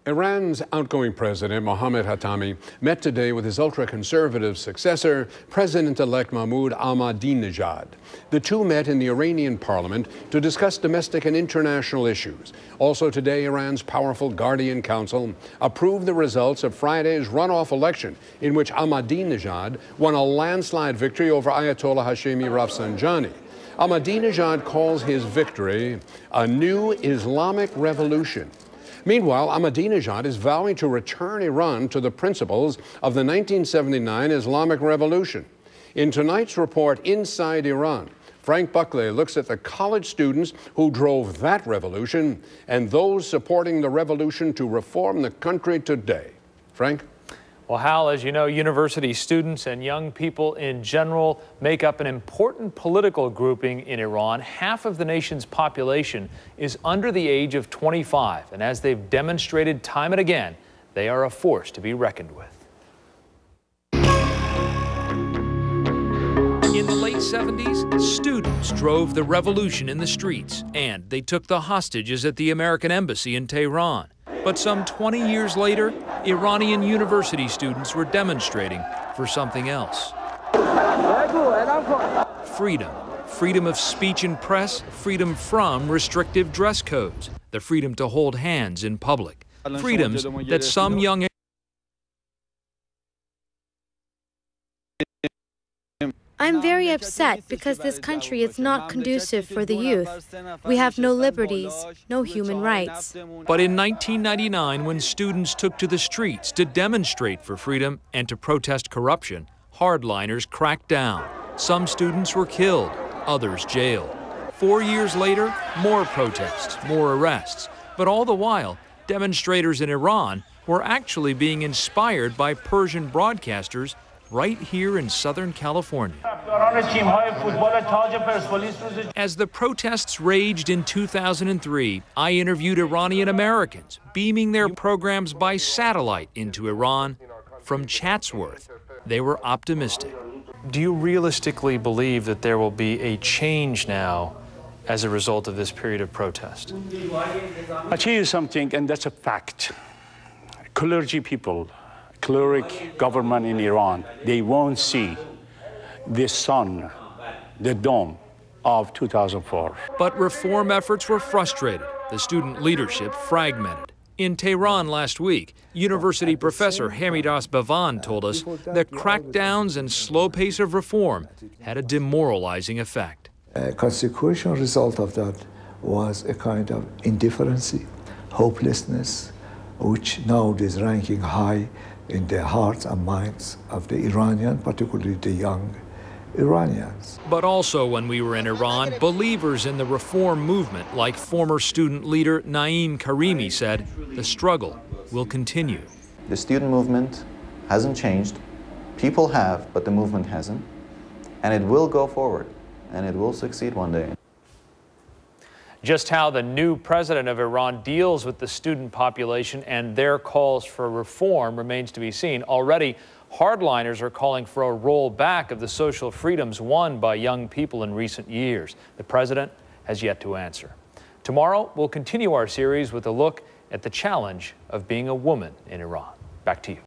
Iran's outgoing president, Mohammad Khatami, met today with his ultra-conservative successor, President-elect Mahmoud Ahmadinejad. The two met in the Iranian parliament to discuss domestic and international issues. Also today, Iran's powerful Guardian Council approved the results of Friday's runoff election, in which Ahmadinejad won a landslide victory over Ayatollah Hashemi Rafsanjani. Ahmadinejad calls his victory a new Islamic revolution. Meanwhile, Ahmadinejad is vowing to return Iran to the principles of the 1979 Islamic Revolution. In tonight's report, Inside Iran, Frank Buckley looks at the college students who drove that revolution and those supporting the revolution to reform the country today. Frank? Well, Hal, as you know, university students and young people in general make up an important political grouping in Iran. Half of the nation's population is under the age of 25, and as they've demonstrated time and again, they are a force to be reckoned with. In the late 70s, students drove the revolution in the streets, and they took the hostages at the American embassy in Tehran. But some 20 years later, Iranian university students were demonstrating for something else. Freedom. Freedom of speech and press, freedom from restrictive dress codes, the freedom to hold hands in public. Freedoms that some young I'm very upset because this country is not conducive for the youth. We have no liberties, no human rights. But in 1999, when students took to the streets to demonstrate for freedom and to protest corruption, hardliners cracked down. Some students were killed, others jailed. 4 years later, more protests, more arrests. But all the while, demonstrators in Iran were actually being inspired by Persian broadcasters right here in Southern California. As the protests raged in 2003, I interviewed Iranian Americans beaming their programs by satellite into Iran from Chatsworth. They were optimistic. Do you realistically believe that there will be a change now as a result of this period of protest? I'll tell you something, and that's a fact. Clergy people, cleric government in Iran, they won't see the sun, the dome of 2004. But reform efforts were frustrated, the student leadership fragmented. In Tehran last week, university professor Hamidas Bavan told us that crackdowns and slow pace of reform had a demoralizing effect. A consequential result of that was a kind of indifference, hopelessness, which now is ranking high in the hearts and minds of the Iranian, particularly the young Iranians. But also when we were in Iran, believers in the reform movement, like former student leader Naeem Karimi said, the struggle will continue. The student movement hasn't changed. People have, but the movement hasn't. And it will go forward, and it will succeed one day. Just how the new president of Iran deals with the student population and their calls for reform remains to be seen. Already, hardliners are calling for a rollback of the social freedoms won by young people in recent years. The president has yet to answer. Tomorrow, we'll continue our series with a look at the challenge of being a woman in Iran. Back to you.